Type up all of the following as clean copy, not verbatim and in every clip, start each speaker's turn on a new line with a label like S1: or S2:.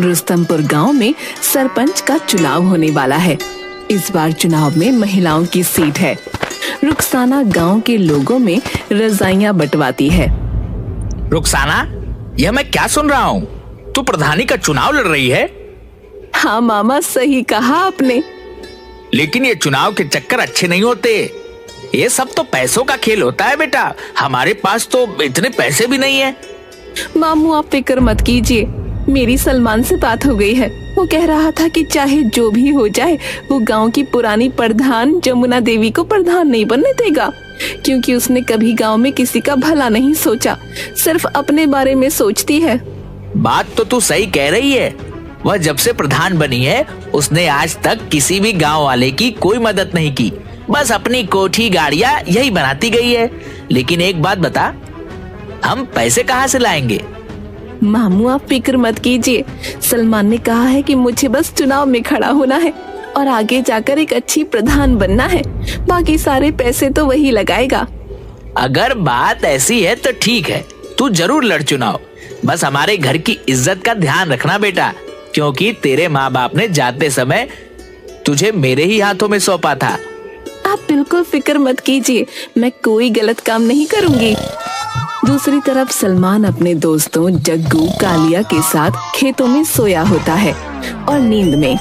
S1: रुस्तमपुर गांव में सरपंच का चुनाव होने वाला है। इस बार चुनाव में महिलाओं की सीट है। रुखसाना गांव के लोगों में रजाइयां बंटवाती है।
S2: रुखसाना, यह मैं क्या सुन रहा हूँ? तू प्रधानी का चुनाव लड़ रही है?
S1: हाँ मामा, सही कहा आपने।
S2: लेकिन ये चुनाव के चक्कर अच्छे नहीं होते। ये सब तो पैसों का खेल होता है बेटा। हमारे पास तो इतने पैसे भी नहीं है।
S1: मामू, आप फिक्र मत कीजिए। मेरी सलमान से बात हो गई है। वो कह रहा था कि चाहे जो भी हो जाए, वो गांव की पुरानी प्रधान जमुना देवी को प्रधान नहीं बनने देगा, क्योंकि उसने कभी गांव में किसी का भला नहीं सोचा, सिर्फ अपने बारे में सोचती है।
S2: बात तो तू सही कह रही है। वह जब से प्रधान बनी है, उसने आज तक किसी भी गांव वाले की कोई मदद नहीं की। बस अपनी कोठी गाड़ियां यही बनाती गई है। लेकिन एक बात बता, हम पैसे कहाँ से लाएंगे?
S1: मामू, आप फिक्र मत कीजिए। सलमान ने कहा है कि मुझे बस चुनाव में खड़ा होना है और आगे जाकर एक अच्छी प्रधान बनना है। बाकी सारे पैसे तो वही लगाएगा।
S2: अगर बात ऐसी है तो ठीक है, तू जरूर लड़ चुनाव। बस हमारे घर की इज्जत का ध्यान रखना बेटा, क्योंकि तेरे माँ बाप ने जाते समय तुझे मेरे ही हाथों में सौंपा था।
S1: आप बिल्कुल फिक्र मत कीजिए, मैं कोई गलत काम नहीं करूंगी। दूसरी तरफ सलमान अपने दोस्तों जग्गू कालिया के साथ खेतों में सोया होता है और नींद में।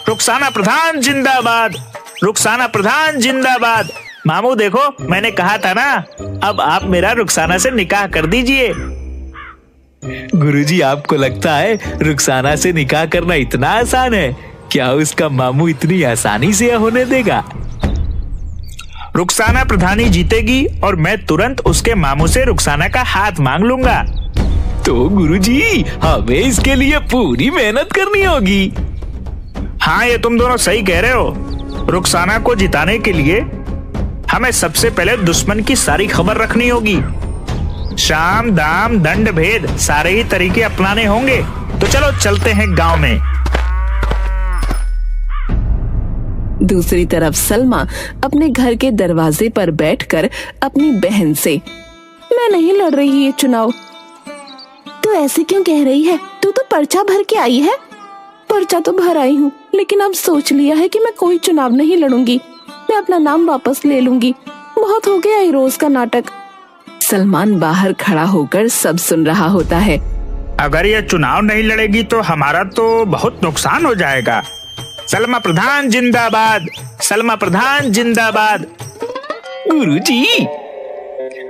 S3: रुखसाना प्रधान जिंदाबाद, रुखसाना प्रधान जिंदाबाद। मामू देखो, मैंने कहा था ना, अब आप मेरा रुखसाना से निकाह कर दीजिए।
S4: गुरुजी, आपको लगता है रुखसाना से निकाह करना इतना आसान है? क्या उसका मामू इतनी आसानी से होने देगा?
S3: रुखसाना प्रधानी जीतेगी और मैं तुरंत उसके मामू से रुखसाना का हाथ मांग लूंगा।
S4: तो गुरुजी, हमें इसके लिए पूरी मेहनत करनी होगी।
S3: हाँ, ये तुम दोनों सही कह रहे हो। रुखसाना को जिताने के लिए हमें सबसे पहले दुश्मन की सारी खबर रखनी होगी। शाम दाम दंड भेद सारे ही तरीके अपनाने होंगे। तो चलो चलते हैं गांव में।
S1: दूसरी तरफ सलमा अपने घर के दरवाजे पर बैठकर अपनी बहन से, मैं नहीं लड़ रही ये चुनाव। तू ऐसे क्यों कह रही है? तू तो पर्चा भर के आई है। पर्चा तो भर आई हूँ, लेकिन अब सोच लिया है कि मैं कोई चुनाव नहीं लड़ूंगी। मैं अपना नाम वापस ले लूंगी। बहुत हो गया ये रोज का नाटक। सलमान बाहर खड़ा होकर सब सुन रहा होता है।
S3: अगर ये चुनाव नहीं लड़ेगी तो हमारा तो बहुत नुकसान हो जाएगा। सलमा प्रधान जिंदाबाद, सलमा प्रधान जिंदाबाद।
S4: गुरुजी,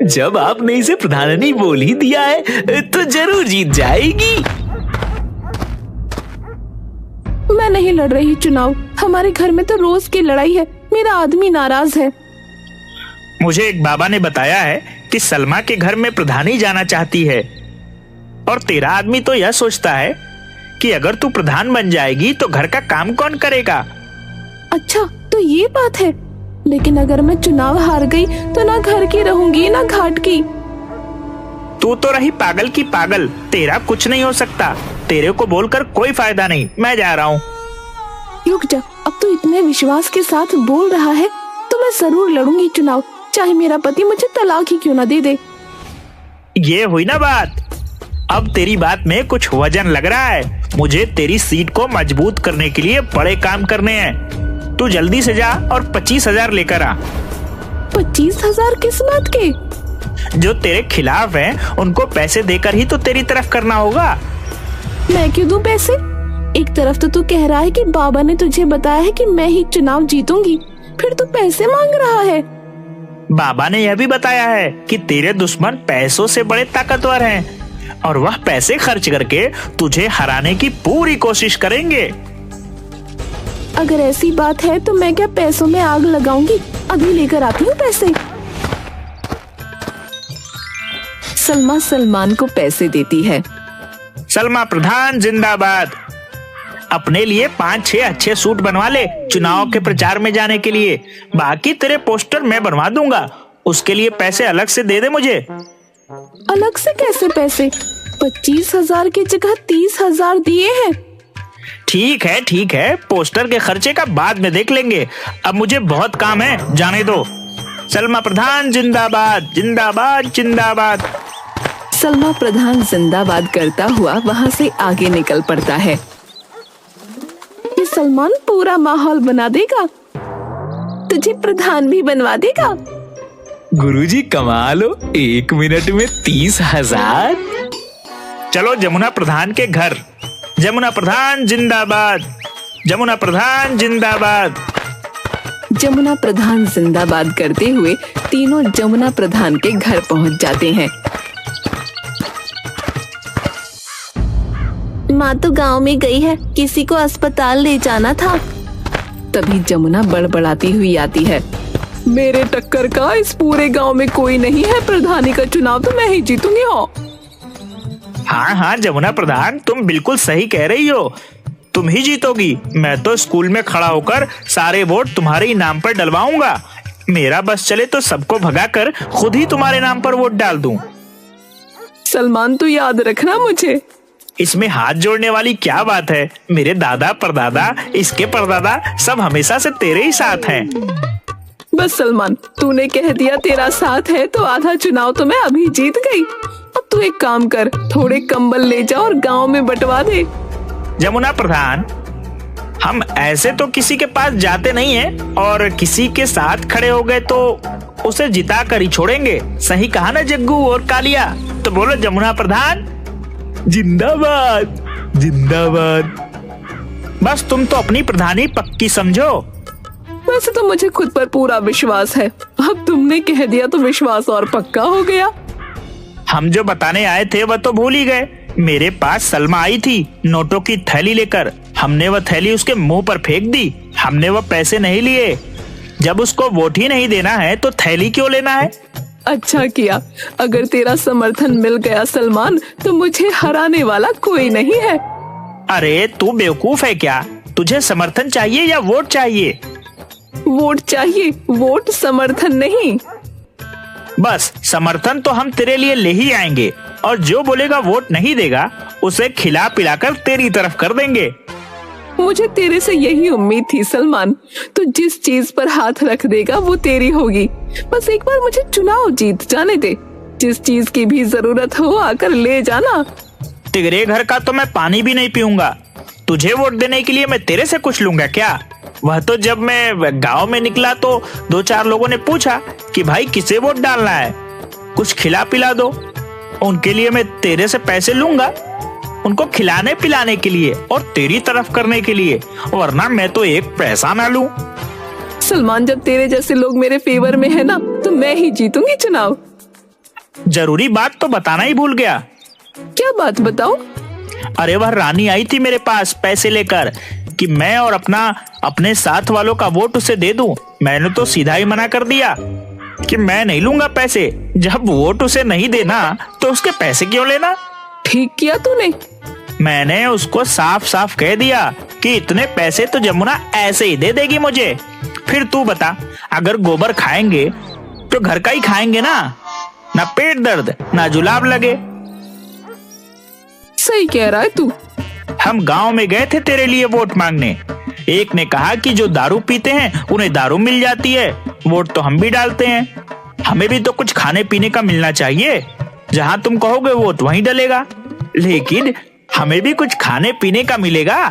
S4: जब आपने इसे प्रधानी बोल ही दिया है तो जरूर जीत जाएगी।
S1: मैं नहीं लड़ रही चुनाव। हमारे घर में तो रोज की लड़ाई है। मेरा आदमी नाराज है।
S3: मुझे एक बाबा ने बताया है कि सलमा के घर में प्रधानी जाना चाहती है, और तेरा आदमी तो यह सोचता है कि अगर तू प्रधान बन जाएगी तो घर का काम कौन करेगा।
S1: अच्छा, तो ये बात है। लेकिन अगर मैं चुनाव हार गई तो ना घर की रहूंगी ना घाट की।
S3: तू तो रही पागल की पागल। तेरा कुछ नहीं हो सकता। तेरे को बोलकर कोई फायदा नहीं। मैं जा रहा हूँ।
S1: रुक जा, अब तो इतने विश्वास के साथ बोल रहा है तो मैं जरूर लड़ूंगी चुनाव, चाहे मेरा पति मुझे तलाक ही क्यों ना दे दे।
S3: ये हुई ना बात। अब तेरी बात में कुछ वजन लग रहा है। मुझे तेरी सीट को मजबूत करने के लिए बड़े काम करने हैं। तू जल्दी से जा और 25,000 लेकर आ।
S1: 25,000 किस बात के?
S3: जो तेरे खिलाफ हैं, उनको पैसे देकर ही तो तेरी तरफ करना होगा।
S1: मैं क्यों दूं पैसे? एक तरफ तो तू कह रहा है कि बाबा ने तुझे बताया है कि मैं ही चुनाव जीतूंगी, फिर तू पैसे मांग रहा है।
S3: बाबा ने यह भी बताया है कि तेरे दुश्मन पैसों से बड़े ताकतवर हैं और वह पैसे खर्च करके तुझे हराने की पूरी कोशिश करेंगे।
S1: अगर ऐसी बात है तो मैं क्या पैसों में आग लगाऊंगी? अभी लेकर आती हूँ पैसे। सलमा सलमान को पैसे देती है।
S3: सलमा प्रधान जिंदाबाद। अपने लिए 5-6 अच्छे सूट बनवा ले चुनाव के प्रचार में जाने के लिए। बाकी तेरे पोस्टर मैं बनवा दूंगा। उसके लिए पैसे अलग से दे दे मुझे।
S1: अलग से कैसे पैसे? 25,000 की जगह 30,000 दिए हैं।
S3: ठीक है, पोस्टर के खर्चे का बाद में देख लेंगे। अब मुझे बहुत काम है, जाने दो। सलमा प्रधान जिंदाबाद, जिंदाबाद, जिंदाबाद।
S1: सलमा प्रधान जिंदाबाद करता हुआ वहाँ से आगे निकल पड़ता है। ये सलमान पूरा माहौल बना देगा, तुझे प्रधान भी बनवा देगा।
S4: गुरुजी कमाल हो, 1 मिनट में 30,000।
S3: चलो जमुना प्रधान के घर। जमुना प्रधान जिंदाबाद, जमुना प्रधान जिंदाबाद।
S1: जमुना प्रधान जिंदाबाद करते हुए तीनों जमुना प्रधान के घर पहुंच जाते हैं। माँ तो गांव में गई है, किसी को अस्पताल ले जाना था। तभी जमुना बड़बड़ाती हुई आती है। मेरे टक्कर का इस पूरे गांव में कोई नहीं है, प्रधानी का चुनाव तो मैं ही जीतूंगी। हो
S3: हाँ हाँ जमुना प्रधान, तुम बिल्कुल सही कह रही हो, तुम ही जीतोगी। मैं तो स्कूल में खड़ा होकर सारे वोट तुम्हारे ही नाम पर डलवाऊंगा। मेरा बस चले तो सबको भगाकर खुद ही तुम्हारे नाम पर वोट डाल दूं।
S1: सलमान तू याद रखना मुझे।
S3: इसमें हाथ जोड़ने वाली क्या बात है? मेरे दादा परदादा, इसके परदादा सब हमेशा से तेरे ही साथ हैं।
S1: बस सलमान, तूने कह दिया तेरा साथ है तो आधा चुनाव तो मैं अभी जीत गई। अब तू एक काम कर, थोड़े कंबल ले जा और गांव में बंटवा दे।
S3: जमुना प्रधान, हम ऐसे तो किसी के पास जाते नहीं हैं, और किसी के साथ खड़े हो गए तो उसे जिता कर ही छोड़ेंगे। सही कहा ना जग्गू और कालिया? तो बोलो जमुना प्रधान
S4: जिंदाबाद, जिंदाबाद।
S3: बस तुम तो अपनी प्रधानी पक्की समझो।
S1: वैसे तो मुझे खुद पर पूरा विश्वास है, अब तुमने कह दिया तो विश्वास और पक्का हो गया।
S3: हम जो बताने आए थे वह तो भूल ही गए। मेरे पास सलमा आई थी नोटों की थैली लेकर, हमने वह थैली उसके मुंह पर फेंक दी। हमने वह पैसे नहीं लिए। जब उसको वोट ही नहीं देना है तो थैली क्यों लेना है?
S1: अच्छा किया, अगर तेरा समर्थन मिल गया सलमान तो मुझे हराने वाला कोई नहीं है।
S3: अरे तू बेवकूफ है क्या? तुझे समर्थन चाहिए या वोट चाहिए?
S1: वोट चाहिए, वोट समर्थन नहीं।
S3: बस समर्थन तो हम तेरे लिए ले ही आएंगे, और जो बोलेगा वोट नहीं देगा उसे खिला पिलाकर तेरी तरफ कर देंगे।
S1: मुझे तेरे से यही उम्मीद थी सलमान, तू जिस चीज पर हाथ रख देगा वो तेरी होगी। बस एक बार मुझे चुनाव जीत जाने दे, जिस चीज की भी जरूरत हो आकर ले जाना।
S3: तेरे घर का तो मैं पानी भी नहीं पीऊंगा, तुझे वोट देने के लिए मैं तेरे से कुछ लूंगा क्या? वह तो जब मैं गांव में निकला तो 2-4 लोगों ने पूछा कि भाई किसे वोट डालना है, कुछ खिला पिला दो। उनके लिए मैं तेरे से पैसे लूंगा, उनको खिलाने पिलाने के लिए और तेरी तरफ करने के लिए, वरना मैं तो एक पैसा ना लूं।
S1: सलमान, जब तेरे जैसे लोग मेरे फेवर में है ना तो मैं ही जीतूंगी चुनाव।
S3: जरूरी बात तो बताना ही भूल गया।
S1: क्या बात बताओ?
S3: अरे वह रानी आई थी मेरे पास पैसे लेकर कि मैं और अपने साथ वालों का वोट उसे दे दूं। मैंने तो सीधा ही मना कर दिया कि मैं नहीं लूंगा पैसे। जब वोट उसे नहीं देना तो उसके पैसे क्यों लेना?
S1: ठीक किया तूने।
S3: मैंने उसको साफ साफ कह दिया कि इतने पैसे तो जमुना ऐसे ही दे देगी मुझे। फिर तू बता, अगर गोबर खाएंगे तो घर का ही खाएंगे ना पेट दर्द ना जुलाब लगे।
S1: सही कह रहा है तू।
S3: हम गांव में गए थे तेरे लिए वोट मांगने। एक ने कहा कि जो दारू पीते हैं उन्हें दारू मिल जाती है, वोट तो हम भी डालते हैं, हमें भी तो कुछ खाने पीने का मिलना चाहिए। जहां तुम कहोगे वोट वहीं डलेगा, लेकिन हमें भी कुछ खाने पीने का मिलेगा।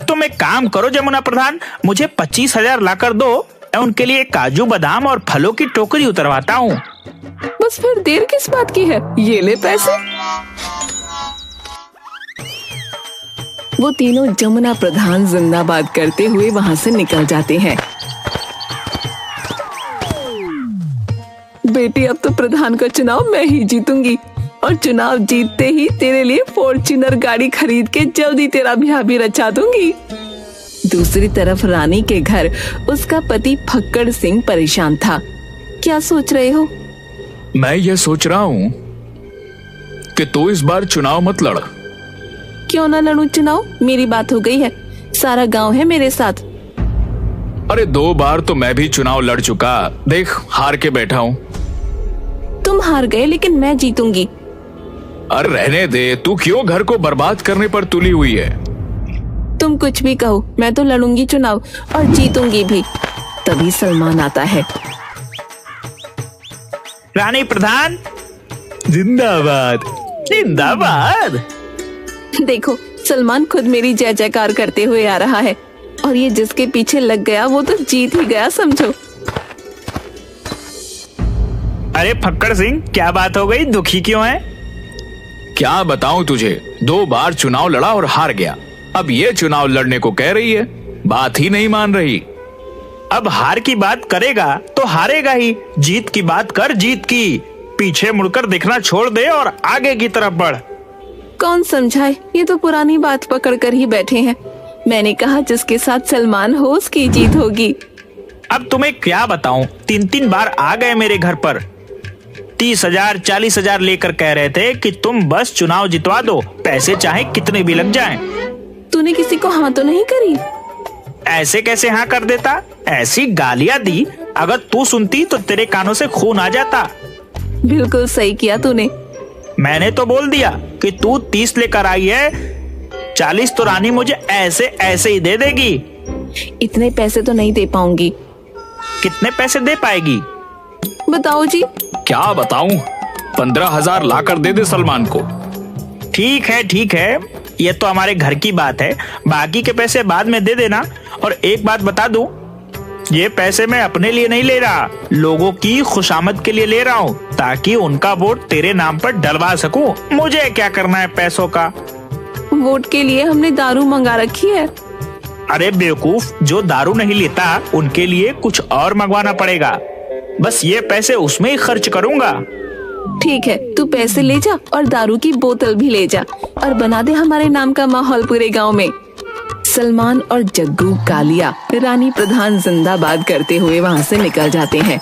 S3: तुम एक काम करो जमुना प्रधान, मुझे 25,000 लाकर दो, मैं उनके लिए काजू बादाम और फलों की टोकरी उतरवाता हूँ।
S1: बस फिर देर किस बात की है, ये ले पैसे। वो तीनों जमुना प्रधान जिंदाबाद करते हुए वहां से निकल जाते हैं। बेटी, अब तो प्रधान का चुनाव मैं ही जीतूंगी, और चुनाव जीतते ही तेरे लिए फॉर्च्यूनर गाड़ी खरीद के जल्दी तेरा ब्याह भी रचा दूंगी। दूसरी तरफ रानी के घर उसका पति फक्कड़ सिंह परेशान था। क्या सोच रहे हो?
S5: मैं ये सोच रहा हूँ कि तू इस बार चुनाव मत लड़।
S1: क्यों ना लड़ूं चुनाव? मेरी बात हो गई है, सारा गांव है मेरे साथ।
S5: अरे 2 बार तो मैं भी चुनाव लड़ चुका, देख हार के बैठा हूँ।
S1: तुम हार गए लेकिन मैं जीतूंगी।
S5: अरे रहने दे, तू क्यों घर को बर्बाद करने पर तुली हुई है?
S1: तुम कुछ भी कहो, मैं तो लड़ूंगी चुनाव और जीतूंगी भी। तभी सलमान आता है।
S3: रानी प्रधान,
S4: जिंदाबाद जिंदाबाद।
S1: देखो, सलमान खुद मेरी जय जयकार करते हुए आ रहा है और ये जिसके पीछे लग गया वो तो जीत ही गया समझो।
S3: अरे फक्कड़ सिंह, क्या बात हो गई? दुखी क्यों है?
S5: क्या बताऊं तुझे, 2 बार चुनाव लड़ा और हार गया। अब ये चुनाव लड़ने को कह रही है, बात ही नहीं मान रही।
S3: अब हार की बात करेगा तो हारेगा ही। जीत की बात कर, जीत की। पीछे मुड़कर दिखना छोड़ दे और आगे की तरफ बढ़।
S1: कौन समझाए, ये तो पुरानी बात पकड़ कर ही बैठे हैं। मैंने कहा जिसके साथ सलमान हो उसकी जीत होगी।
S3: अब तुम्हें क्या बताऊं, 3 बार आ गए मेरे घर पर। 30,000 40,000 लेकर कह रहे थे कि तुम बस चुनाव जितवा दो, पैसे चाहे कितने भी लग जाएं।
S1: तूने किसी को हाँ तो नहीं करी?
S3: ऐसे कैसे हाँ कर देता? ऐसी गालियां दी, अगर तू सुनती तो तेरे कानों से खून आ जाता।
S1: बिल्कुल सही किया तूने।
S3: मैंने तो बोल दिया कि तू 30 लेकर आई है, 40 तो रानी मुझे ऐसे ऐसे ही दे देगी।
S1: इतने पैसे तो नहीं दे पाऊंगी।
S3: कितने पैसे दे पाएगी?
S1: बताओ जी।
S5: क्या बताऊं, 15,000 लाकर दे दे सलमान को।
S3: ठीक है, ये तो हमारे घर की बात है, बाकी के पैसे बाद में दे देना। और एक बात बता दूं, ये पैसे मैं अपने लिए नहीं ले रहा, लोगों की खुशामद के लिए ले रहा हूँ, ताकि उनका वोट तेरे नाम पर डलवा सकूं। मुझे क्या करना है पैसों का?
S1: वोट के लिए हमने दारू मंगा रखी है।
S3: अरे बेवकूफ, जो दारू नहीं लेता उनके लिए कुछ और मंगवाना पड़ेगा। बस ये पैसे उसमें ही खर्च करूंगा।
S1: ठीक है, तू पैसे ले जा और दारू की बोतल भी ले जा और बना दे हमारे नाम का माहौल पूरे गांव में। सलमान और जग्गू कालिया रानी प्रधान जिंदाबाद करते हुए वहाँ से निकल जाते हैं।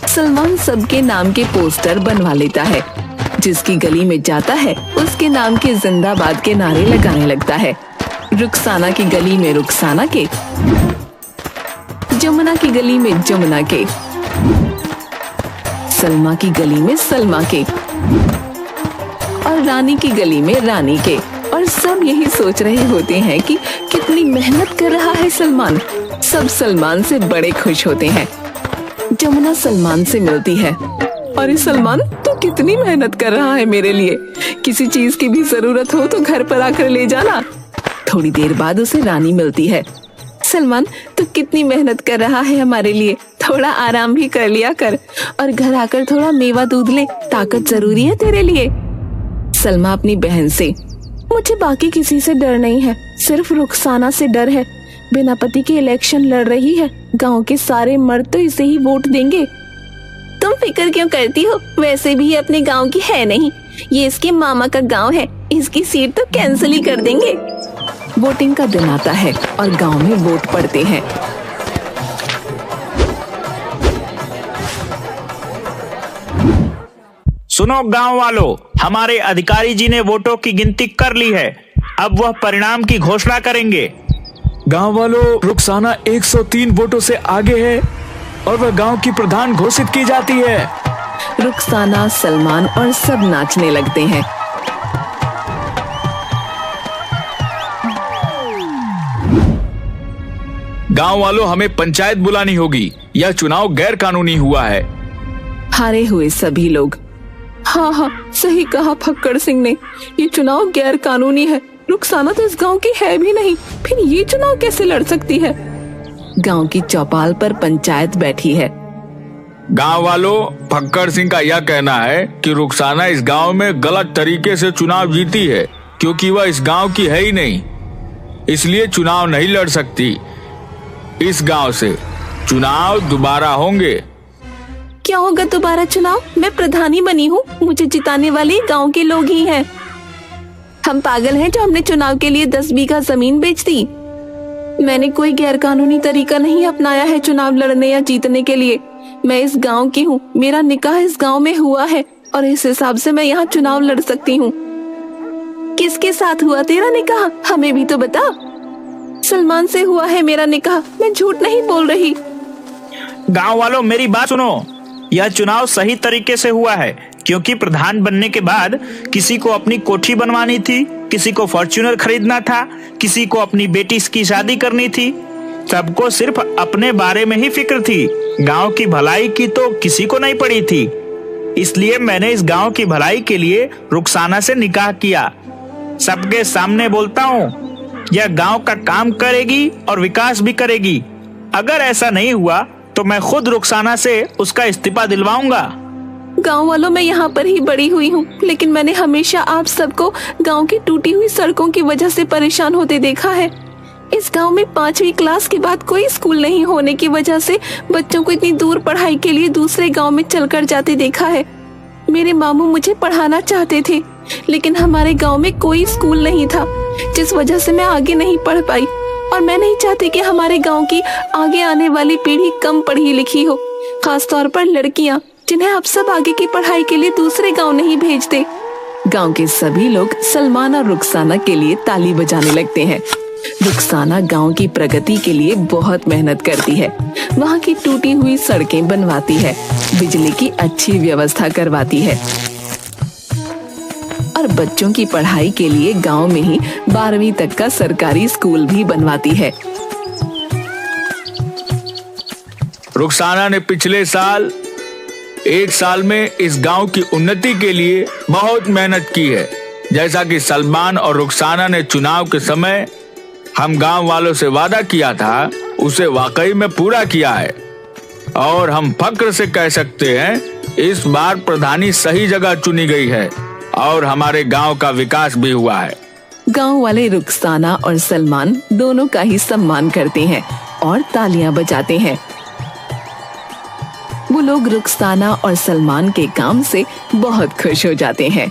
S1: सलमान सबके नाम के पोस्टर बनवा लेता है। जिसकी गली में जाता है उसके नाम के जिंदाबाद के नारे लगाने लगता है। रुखसाना की गली में रुखसाना के, जमुना की गली में जमुना के, सलमा की गली में सलमा के और रानी की गली में रानी के। और सब यही सोच रहे होते हैं कि कितनी मेहनत कर रहा है सलमान। सब सलमान से बड़े खुश होते हैं। जमुना सलमान से मिलती है। अरे सलमान, तू कितनी मेहनत कर रहा है मेरे लिए, किसी चीज की भी जरूरत हो तो घर पर आकर ले जाना। थोड़ी देर बाद उसे रानी मिलती है। सलमान, तू कितनी मेहनत कर रहा है हमारे लिए, थोड़ा आराम भी कर लिया कर और घर आकर थोड़ा मेवा दूध ले, ताकत जरूरी है तेरे लिए। सलमा अपनी बहन से, मुझे बाकी किसी से डर नहीं है, सिर्फ रुखसाना से डर है। बिना पति के इलेक्शन लड़ रही है, गांव के सारे मर्द तो इसे ही वोट देंगे। तुम फिक्र क्यों करती हो, वैसे भी अपने गांव की है नहीं, ये इसके मामा का गांव है, इसकी सीट तो कैंसिल ही कर देंगे। वोटिंग का दिन आता है और गांव में वोट पड़ते हैं।
S3: सुनो गांव वालों, हमारे अधिकारी जी ने वोटों की गिनती कर ली है, अब वह परिणाम की घोषणा करेंगे।
S5: गांव वालों, रुखसाना 103 वोटों से आगे है और वह गांव की प्रधान घोषित की जाती है।
S1: रुखसाना, सलमान और सब नाचने लगते हैं।
S5: गांव वालों, हमें पंचायत बुलानी होगी, यह चुनाव गैर कानूनी हुआ है।
S1: हारे हुए सभी लोग, हाँ, सही कहा फक्कड़ सिंह ने, ये चुनाव गैर कानूनी है। रुखसाना तो इस गांव की है भी नहीं, फिर ये चुनाव कैसे लड़ सकती है? गांव की चौपाल पर पंचायत बैठी है।
S5: गांव वालों, फक्कड़ सिंह का यह कहना है कि रुखसाना इस गांव में गलत तरीके से चुनाव जीती है, क्योंकि वह इस गांव की है ही नहीं, इसलिए चुनाव नहीं लड़ सकती। इस गांव से चुनाव दोबारा होंगे।
S1: क्या होगा दोबारा चुनाव? मैं प्रधानी बनी हूँ, मुझे जिताने वाले गांव के लोग ही हैं। हम पागल हैं जो हमने चुनाव के लिए 10 बीघा जमीन बेच दी। मैंने कोई गैर कानूनी तरीका नहीं अपनाया है चुनाव लड़ने या जीतने के लिए। मैं इस गांव की हूँ, मेरा निकाह इस गांव में हुआ है और इस हिसाब से मैं यहाँ चुनाव लड़ सकती हूँ। किसके साथ हुआ तेरा निकाह, हमें भी तो बता। सलमान से हुआ है मेरा निकाह, मैं झूठ नहीं बोल रही।
S3: गांव वालों, मेरी बात सुनो, यह चुनाव सही तरीके से हुआ है, क्योंकि प्रधान बनने के बाद किसी को अपनी कोठी बनवानी थी, किसी को फॉर्च्यूनर खरीदना था, किसी को अपनी बेटी की शादी करनी थी, सबको सिर्फ अपने बारे में ही फिक्र थी, गांव की भलाई की तो किसी को नहीं पड़ी थी। इसलिए मैंने इस गांव की भलाई के लिए रुखसाना से निकाह किया। सबके सामने बोलता हूँ, यह गांव का काम करेगी और विकास भी करेगी। अगर ऐसा नहीं हुआ तो मैं खुद रुखसाना से उसका इस्तीफा दिलवाऊंगा।
S1: गांव वालों, मैं यहाँ पर ही बड़ी हुई हूँ, लेकिन मैंने हमेशा आप सबको गांव की टूटी हुई सड़कों की वजह से परेशान होते देखा है। इस गांव में 5वीं क्लास के बाद कोई स्कूल नहीं होने की वजह से बच्चों को इतनी दूर पढ़ाई के लिए दूसरे गांव में चलकर जाते देखा है। मेरे मामू मुझे पढ़ाना चाहते थे, लेकिन हमारे गांव में कोई स्कूल नहीं था, जिस वजह से मैं आगे नहीं पढ़ पाई। और मैं नहीं चाहती कि हमारे गांव की आगे आने वाली पीढ़ी कम पढ़ी लिखी हो, खास तौर पर लड़कियां, जिन्हें आप सब आगे की पढ़ाई के लिए दूसरे गांव नहीं भेजते। गांव के सभी लोग सलमान और रुखसाना के लिए ताली बजाने लगते हैं। रुखसाना गांव की प्रगति के लिए बहुत मेहनत करती है। वहाँ की टूटी हुई सड़कें बनवाती है, बिजली की अच्छी व्यवस्था करवाती है और बच्चों की पढ़ाई के लिए गांव में ही 12वीं तक का सरकारी स्कूल भी बनवाती है।
S5: रुखसाना ने पिछले साल 1 साल में इस गांव की उन्नति के लिए बहुत मेहनत की है। जैसा कि सलमान और रुखसाना ने चुनाव के समय हम गांव वालों से वादा किया था, उसे वाकई में पूरा किया है। और हम फक्र से कह सकते हैं, इस बार प्रधानी सही जगह चुनी गई है और हमारे गांव का विकास भी हुआ है।
S1: गांव वाले रुखसाना और सलमान दोनों का ही सम्मान करते हैं और तालियां बजाते हैं। वो लोग रुखसाना और सलमान के काम से बहुत खुश हो जाते हैं।